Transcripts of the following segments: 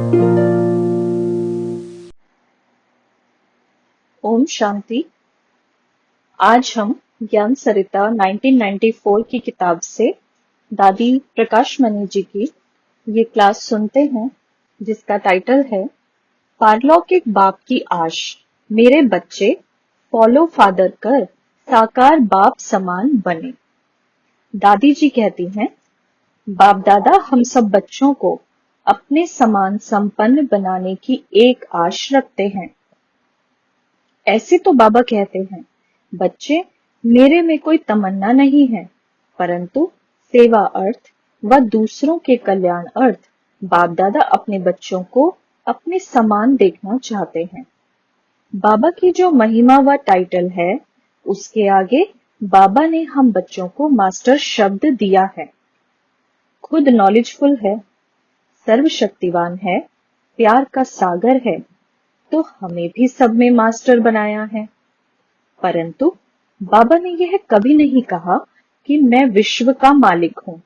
ओम शांति। आज हम ज्ञान सरिता 1994 की किताब से दादी प्रकाश मणि जी की ये क्लास सुनते हैं, जिसका टाइटल है पारलौकिक बाप की आश। मेरे बच्चे फॉलो फादर कर साकार बाप समान बने। दादी जी कहती हैं, बाप दादा हम सब बच्चों को अपने समान संपन्न बनाने की एक आश रखते हैं। ऐसे तो बाबा कहते हैं, बच्चे मेरे में कोई तमन्ना नहीं है, परंतु सेवा अर्थ व दूसरों के कल्याण अर्थ बाप दादा अपने बच्चों को अपने समान देखना चाहते हैं। बाबा की जो महिमा व टाइटल है, उसके आगे बाबा ने हम बच्चों को मास्टर शब्द दिया है। खुद नॉलेजफुल है, सर्वशक्तिवान है, प्यार का सागर है, तो हमें भी सब में मास्टर बनाया है। परंतु बाबा ने यह कभी नहीं कहा कि मैं विश्व का मालिक हूं।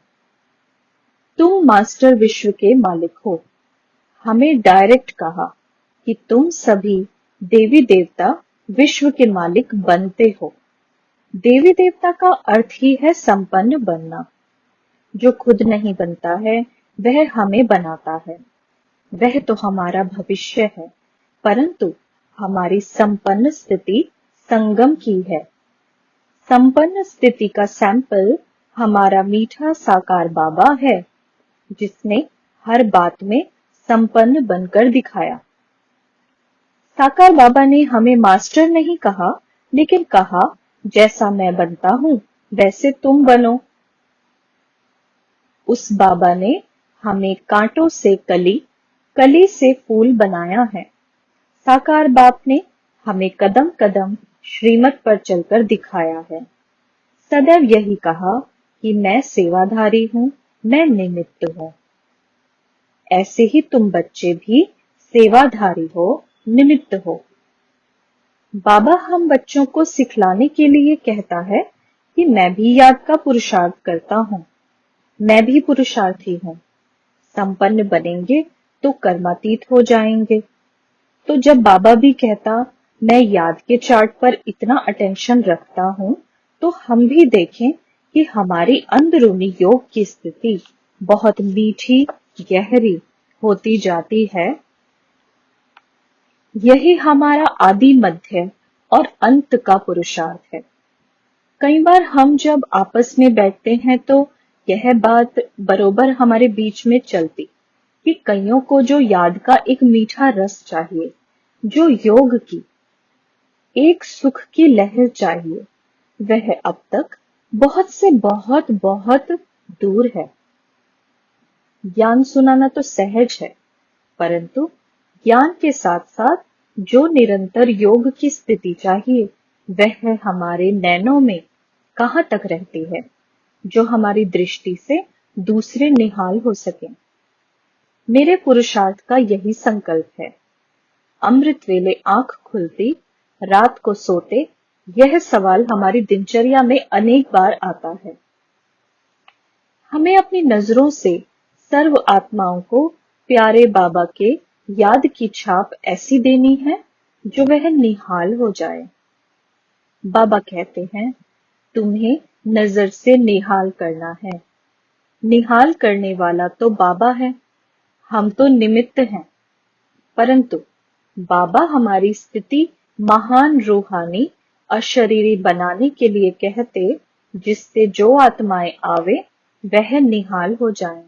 तुम मास्टर विश्व के मालिक हो। हमें डायरेक्ट कहा कि तुम सभी देवी देवता विश्व के मालिक बनते हो। देवी देवता का अर्थ ही है संपन्न बनना। जो खुद नहीं बनता है, वह हमें बनाता है। वह तो हमारा भविष्य है, परंतु हमारी संपन्न स्थिति संगम की है। संपन्न स्थिति का सैंपल हमारा मीठा साकार बाबा है, जिसने हर बात में संपन्न बनकर दिखाया। साकार बाबा ने हमें मास्टर नहीं कहा, लेकिन कहा जैसा मैं बनता हूं वैसे तुम बनो। उस बाबा ने हमें कांटों से कली, कली से फूल बनाया है। साकार बाप ने हमें कदम कदम श्रीमत पर चलकर दिखाया है। सदैव यही कहा कि मैं सेवाधारी हूं, मैं निमित्त हूं। ऐसे ही तुम बच्चे भी सेवाधारी हो, निमित्त हो। बाबा हम बच्चों को सिखलाने के लिए कहता है कि मैं भी याद का पुरुषार्थ करता हूं। मैं भी पुरुषार्थी हूं। संपन्न बनेंगे तो कर्मातीत हो जाएंगे। तो जब बाबा भी कहता मैं याद के चार्ट पर इतना अटेंशन रखता हूं, तो हम भी देखें कि हमारी अंदरूनी योग की स्थिति बहुत मीठी, गहरी होती जाती है। यही हमारा आदि, मध्य और अंत का पुरुषार्थ है। कई बार हम जब आपस में बैठते हैं तो यह बात बरोबर हमारे बीच में चलती कि कईयों को जो याद का एक मीठा रस चाहिए, जो योग की एक सुख की लहर चाहिए, वह अब तक बहुत से बहुत बहुत दूर है। ज्ञान सुनाना तो सहज है, परंतु ज्ञान के साथ साथ जो निरंतर योग की स्थिति चाहिए, वह हमारे नैनों में कहां तक रहती है, जो हमारी दृष्टि से दूसरे निहाल हो सके। मेरे पुरुषार्थ का यही संकल्प है। अमृत वेले आंख खुलती, रात को सोते, यह सवाल हमारी दिनचर्या में अनेक बार आता है। हमें अपनी नजरों से सर्व आत्माओं को प्यारे बाबा के याद की छाप ऐसी देनी है जो वह निहाल हो जाए। बाबा कहते हैं, तुम्हें नजर से निहाल करना है। निहाल करने वाला तो बाबा है, हम तो निमित्त हैं। परंतु बाबा हमारी स्थिति महान रूहानी अशरीरी बनाने के लिए कहते, जिससे जो आत्माएं आवे वह निहाल हो जाएं।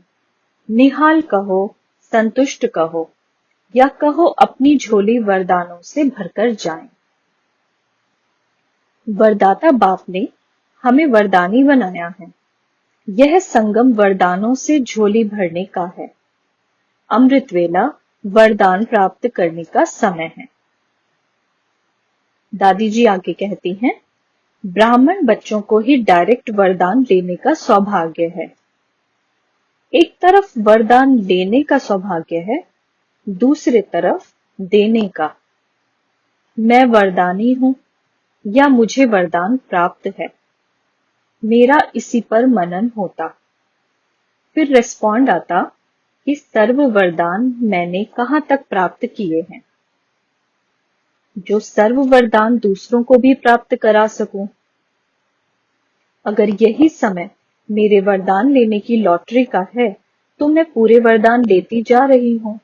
निहाल कहो, संतुष्ट कहो, या कहो अपनी झोली वरदानों से भरकर जाएं। वरदाता बाप ने हमें वरदानी बनाया है। यह संगम वरदानों से झोली भरने का है। अमृत वेला वरदान प्राप्त करने का समय है। दादी जी आगे कहती हैं, ब्राह्मण बच्चों को ही डायरेक्ट वरदान लेने का सौभाग्य है। एक तरफ वरदान लेने का सौभाग्य है, दूसरे तरफ देने का। मैं वरदानी हूं या मुझे वरदान प्राप्त है, मेरा इसी पर मनन होता। फिर रेस्पॉन्ड आता, कि सर्व वरदान मैंने कहां तक प्राप्त किए हैं, जो सर्व वरदान दूसरों को भी प्राप्त करा सकूं। अगर यही समय मेरे वरदान लेने की लॉटरी का है, तो मैं पूरे वरदान लेती जा रही हूं।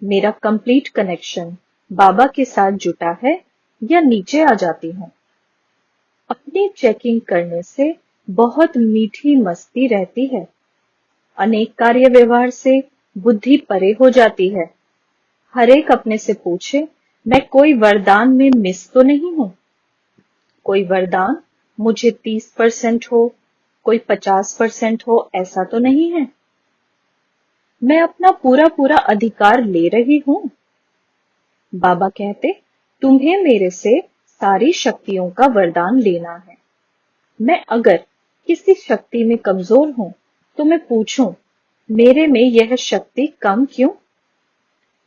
मेरा कंप्लीट कनेक्शन बाबा के साथ जुटा है या नीचे आ जाती हूँ। अपनी चेकिंग करने से बहुत मीठी मस्ती रहती है। अनेक कार्य व्यवहार से बुद्धि परे हो जाती है। हर एक अपने से पूछे, मैं कोई वरदान में मिस तो नहीं हूं? कोई वरदान मुझे 30% हो, कोई 50% हो, ऐसा तो नहीं है? मैं अपना पूरा पूरा अधिकार ले रही हूं। बाबा कहते, तुम्हें मेरे से सारी शक्तियों का वरदान लेना है। मैं अगर किसी शक्ति में कमजोर हूं, तो मैं पूछूं, मेरे में यह शक्ति कम क्यों?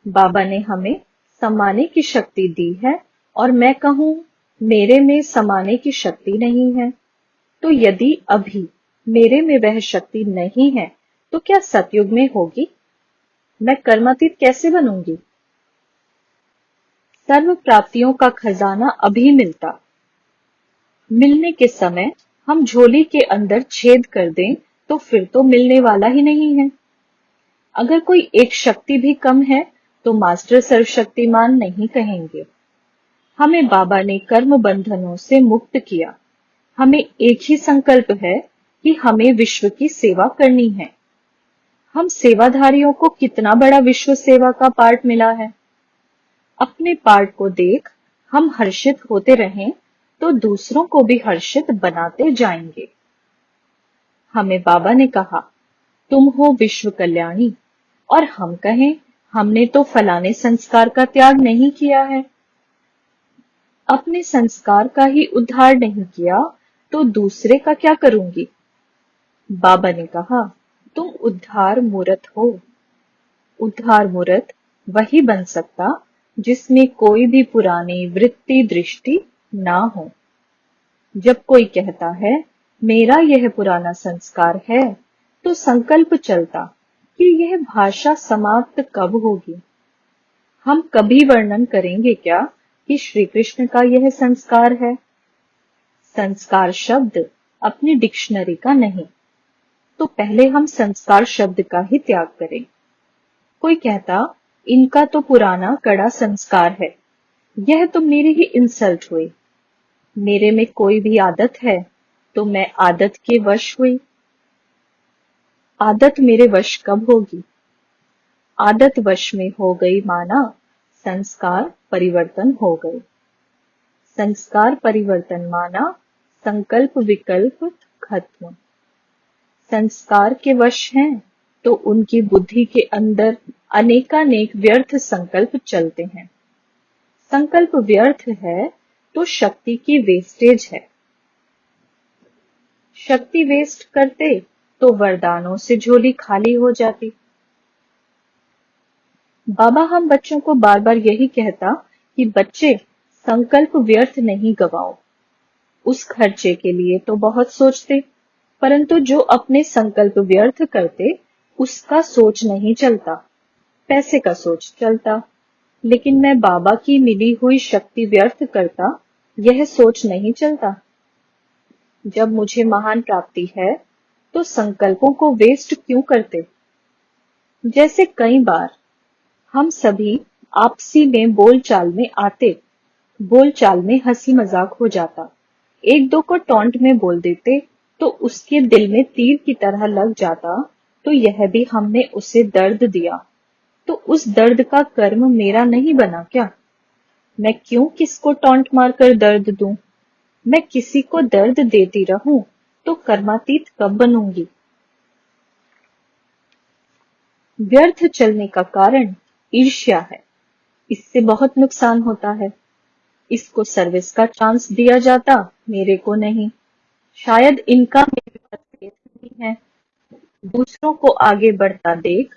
बाबा ने हमें समाने की शक्ति दी है और मैं कहूं, मेरे में समाने की शक्ति नहीं है, तो यदि अभी मेरे में वह शक्ति नहीं है, तो क्या सतयुग में होगी? मैं कर्मातीत कैसे बनूंगी? सर्व प्राप्तियों का खजाना अभी मिलता। मिलने के समय हम झोली के अंदर छेद कर दें, तो फिर तो मिलने वाला ही नहीं है। अगर कोई एक शक्ति भी कम है, तो मास्टर सर्वशक्तिमान नहीं कहेंगे। हमें बाबा ने कर्म बंधनों से मुक्त किया। हमें एक ही संकल्प है कि हमें विश्व की सेवा करनी है। हम सेवाधारियों को कितना बड़ा विश्व सेवा का पार्ट मिला है। अपने पार्ट को देख हम हर्षित होते रहें, तो दूसरों को भी हर्षित बनाते जाएंगे। हमें बाबा ने कहा, तुम हो विश्व कल्याणी, और हम कहें, हमने तो फलाने संस्कार का त्याग नहीं किया है। अपने संस्कार का ही उद्धार नहीं किया, तो दूसरे का क्या करूंगी? बाबा ने कहा, तुम उद्धार मूर्त हो। उद्धार मूर्त वही बन सकता जिसमें कोई भी पुरानी वृत्ति दृष्टि ना हो। जब कोई कहता है, मेरा यह पुराना संस्कार है, तो संकल्प चलता कि यह भाषा समाप्त कब होगी। हम कभी वर्णन करेंगे क्या कि श्री कृष्ण का यह संस्कार है? संस्कार शब्द अपनी डिक्शनरी का नहीं, तो पहले हम संस्कार शब्द का ही त्याग करें। कोई कहता, इनका तो पुराना कड़ा संस्कार है, यह तो मेरी ही इंसल्ट हुई। मेरे में कोई भी आदत है, तो मैं आदत के वश हुई। आदत मेरे वश कब होगी? आदत वश में हो गई माना, संस्कार परिवर्तन हो गए। संस्कार परिवर्तन माना, संकल्प विकल्प खत्म। संस्कार के वश हैं, तो उनकी बुद्धि के अंदर अनेकानेक व्यर्थ संकल्प चलते हैं। संकल्प व्यर्थ है, तो शक्ति की वेस्टेज है। शक्ति वेस्ट करते, तो वरदानों से झोली खाली हो जाती। बाबा हम बच्चों को बार बार यही कहता कि बच्चे, संकल्प व्यर्थ नहीं गवाओ। उस खर्चे के लिए तो बहुत सोचते, परंतु जो अपने संकल्प व्यर्थ करते, उसका सोच नहीं चलता, पैसे का सोच चलता। लेकिन मैं बाबा की मिली हुई शक्ति व्यर्थ करता, यह सोच नहीं चलता। जब मुझे महान प्राप्ति है, तो संकल्पों को वेस्ट क्यों करते? जैसे कई बार हम सभी आपसी में बोलचाल में आते, बोलचाल में हंसी मजाक हो जाता, एक दो को टॉन्ट में बोल देते, तो उसके दिल में तीर की तरह लग जाता, तो यह भी हमने उसे दर्द दिया, तो उस दर्द का कर्म मेरा नहीं बना क्या? मैं क्यों किसको टॉन्ट मारकर दर्द दूं? मैं किसी को दर्द देती रहूं, तो कर्मातीत कब बनूंगी? व्यर्थ चलने का कारण ईर्ष्या है। इससे बहुत नुकसान होता है। इसको सर्विस का चांस दिया जाता, मेरे को नहीं। शायद इनका मेरे पास फेथ नहीं है। दूसरों को आगे बढ़ता देख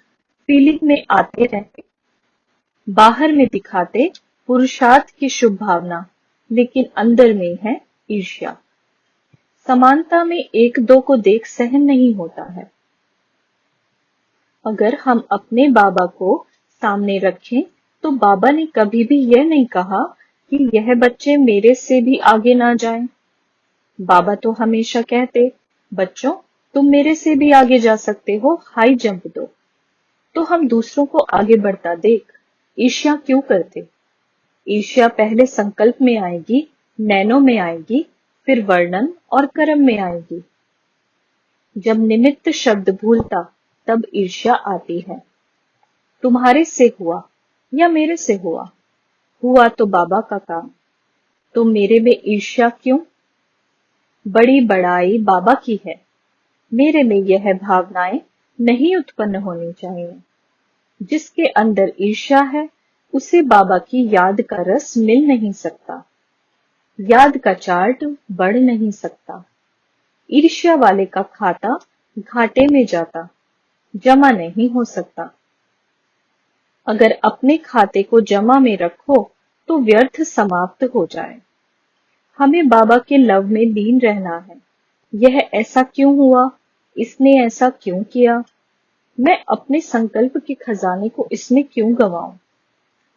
फीलिंग में आते रहते, बाहर में दिखाते पुरुषार्थ की शुभ भावना, लेकिन अंदर में है ईर्ष्या। समानता में एक दो को देख सहन नहीं होता है। अगर हम अपने बाबा को सामने रखें तो बाबा ने कभी भी यह नहीं कहा कि यह बच्चे मेरे से भी आगे ना जाएं। बाबा तो हमेशा कहते, बच्चों तुम मेरे से भी आगे जा सकते हो, हाई जंप दो। तो हम दूसरों को आगे बढ़ता देख ईर्ष्या क्यों करते? ईर्ष्या पहले संकल्प में आएगी, नैनो में आएगी, फिर वर्णन और कर्म में आएगी। जब निमित्त शब्द भूलता तब ईर्ष्या आती है। तुम्हारे से हुआ या मेरे से हुआ तो बाबा का काम, तो मेरे में ईर्ष्या क्यों? बड़ी बड़ाई बाबा की है, मेरे में यह भावनाएं नहीं उत्पन्न होनी चाहिए। जिसके अंदर ईर्ष्या है उसे बाबा की याद का रस मिल नहीं सकता, याद का चार्ट बढ़ नहीं सकता। ईर्ष्या वाले का खाता घाटे में जाता, जमा नहीं हो सकता। अगर अपने खाते को जमा में रखो तो व्यर्थ समाप्त हो जाए। हमें बाबा के लव में लीन रहना है। यह ऐसा क्यों हुआ, इसने ऐसा क्यों किया, मैं अपने संकल्प के खजाने को इसमें क्यों गंवाऊं?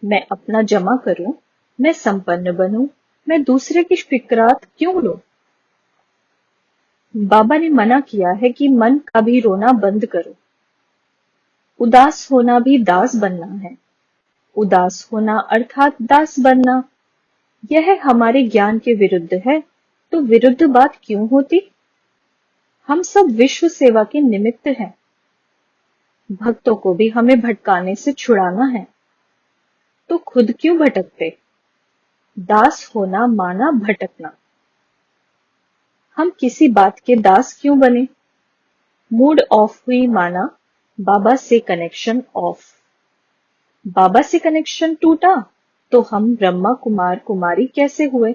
मैं अपना जमा करूं, मैं संपन्न बनूं, मैं दूसरे की फिक्रात क्यों लूं? बाबा ने मना किया है कि मन का भी रोना बंद करो। उदास होना भी दास बनना है। उदास होना अर्थात दास बनना, यह हमारे ज्ञान के विरुद्ध है। तो विरुद्ध बात क्यों होती? हम सब विश्व सेवा के निमित्त हैं। भक्तों को भी हमें भटकाने से छुड़ाना है, तो खुद क्यों भटकते? दास होना माना भटकना। हम किसी बात के दास क्यों बने? मूड ऑफ हुई माना बाबा से कनेक्शन ऑफ। बाबा से कनेक्शन टूटा तो हम ब्रह्मा कुमार कुमारी कैसे हुए?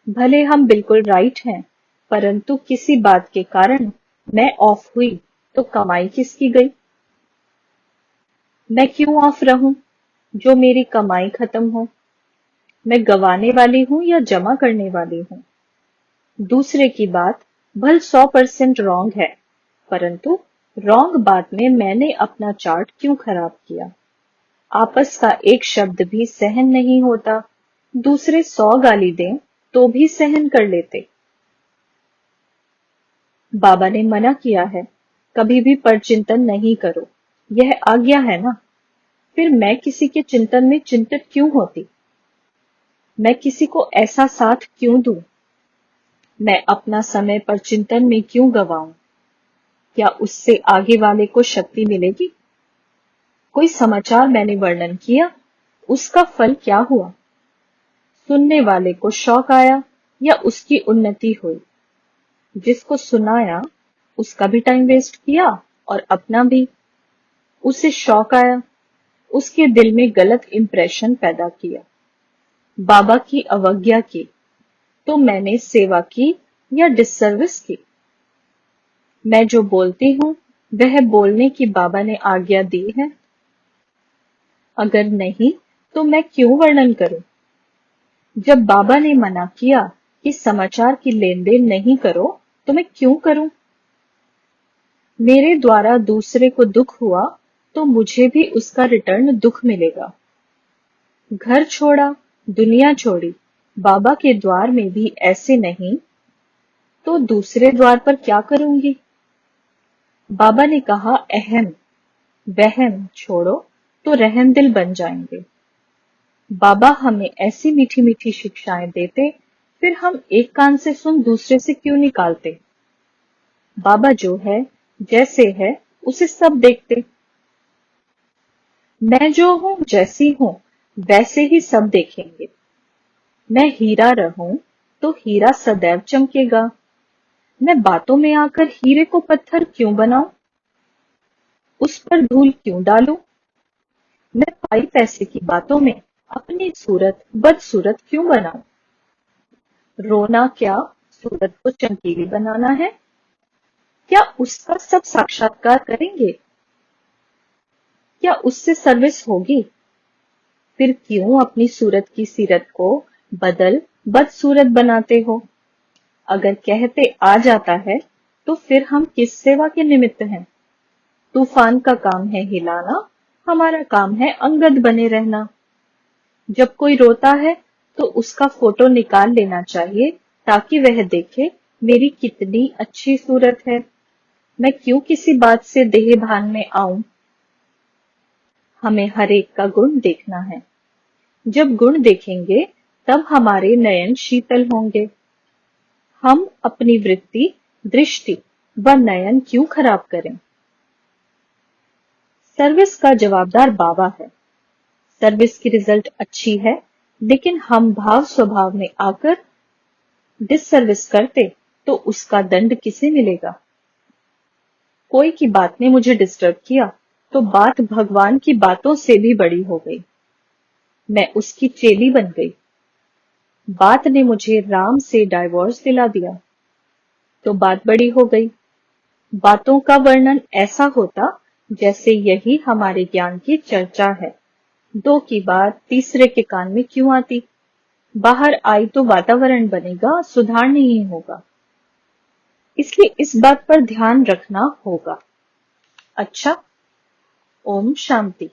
भले हम बिल्कुल राइट हैं, परंतु किसी बात के कारण मैं ऑफ हुई तो कमाई किसकी गई? मैं क्यों ऑफ रहूं जो मेरी कमाई खत्म हो? मैं गवाने वाली हूं या जमा करने वाली हूं? दूसरे की बात भल 100% रॉन्ग है, परंतु रॉन्ग बात में मैंने अपना चार्ट क्यों खराब किया? आपस का एक शब्द भी सहन नहीं होता, दूसरे 100 गाली दें तो भी सहन कर लेते। बाबा ने मना किया है, कभी भी परचिंतन नहीं करो, यह आज्ञा है ना। फिर मैं किसी के चिंतन में चिंतित क्यों होती? मैं किसी को ऐसा साथ क्यों दूं? मैं अपना समय पर चिंतन में क्यों गवाऊं? क्या उससे आगे वाले को शक्ति मिलेगी? कोई समाचार मैंने वर्णन किया, उसका फल क्या हुआ? सुनने वाले को शौक आया या उसकी उन्नति हुई? जिसको सुनाया उसका भी टाइम वेस्ट किया और अपना भी। उसे शौक आया, उसके दिल में गलत इंप्रेशन पैदा किया, बाबा की अवज्ञा की, तो मैंने सेवा की या डिससर्विस की? मैं जो बोलती हूं वह बोलने की बाबा ने आज्ञा दी है? अगर नहीं तो मैं क्यों वर्णन करूं? जब बाबा ने मना किया कि समाचार की लेन देन नहीं करो तो मैं क्यों करूं? मेरे द्वारा दूसरे को दुख हुआ तो मुझे भी उसका रिटर्न दुख मिलेगा। घर छोड़ा, दुनिया छोड़ी, बाबा के द्वार में भी ऐसे नहीं तो दूसरे द्वार पर क्या करूंगी? बाबा ने कहा अहम वहम छोड़ो तो रहम दिल बन जाएंगे। बाबा हमें ऐसी मीठी मीठी शिक्षाएं देते, फिर हम एक कान से सुन दूसरे से क्यों निकालते? बाबा जो है जैसे है उसे सब देखते। मैं जो हूं जैसी हूं वैसे ही सब देखेंगे। मैं हीरा रहूं तो हीरा सदैव चमकेगा। मैं बातों में आकर हीरे को पत्थर क्यों बनाऊं? उस पर धूल क्यों डालूं? मैं पाई पैसे की बातों में अपनी सूरत बदसूरत क्यों बनाऊं? रोना क्या सूरत को चमकीली बनाना है? क्या उसका सब साक्षात्कार करेंगे? क्या उससे सर्विस होगी? फिर क्यों अपनी सूरत की सीरत को बदल बदसूरत बनाते हो? अगर कहते आ जाता है तो फिर हम किस सेवा के निमित्त हैं? तूफान का काम है हिलाना, हमारा काम है अंगद बने रहना। जब कोई रोता है तो उसका फोटो निकाल लेना चाहिए ताकि वह देखे मेरी कितनी अच्छी सूरत है। मैं क्यों किसी बात से देह भान में आऊं। हमें हर एक का गुण देखना है। जब गुण देखेंगे तब हमारे नयन शीतल होंगे। हम अपनी वृत्ति, दृष्टि व नयन क्यों खराब करें। सर्विस का जवाबदार बाबा है। सर्विस की रिजल्ट अच्छी है, लेकिन हम भाव स्वभाव में आकर डिससर्विस करते तो उसका दंड किसे मिलेगा। कोई की बात ने मुझे डिस्टर्ब किया तो बात भगवान की बातों से भी बड़ी हो गई। मैं उसकी चेली बन गई। बात ने मुझे राम से डाइवोर्स दिला दिया तो बात बड़ी हो गई। बातों का वर्णन ऐसा होता जैसे यही हमारे ज्ञान की चर्चा है। दो की बात तीसरे के कान में क्यों आती। बाहर आई तो वातावरण बनेगा, सुधार नहीं होगा। इसलिए इस बात पर ध्यान रखना होगा। अच्छा, ओम शांति।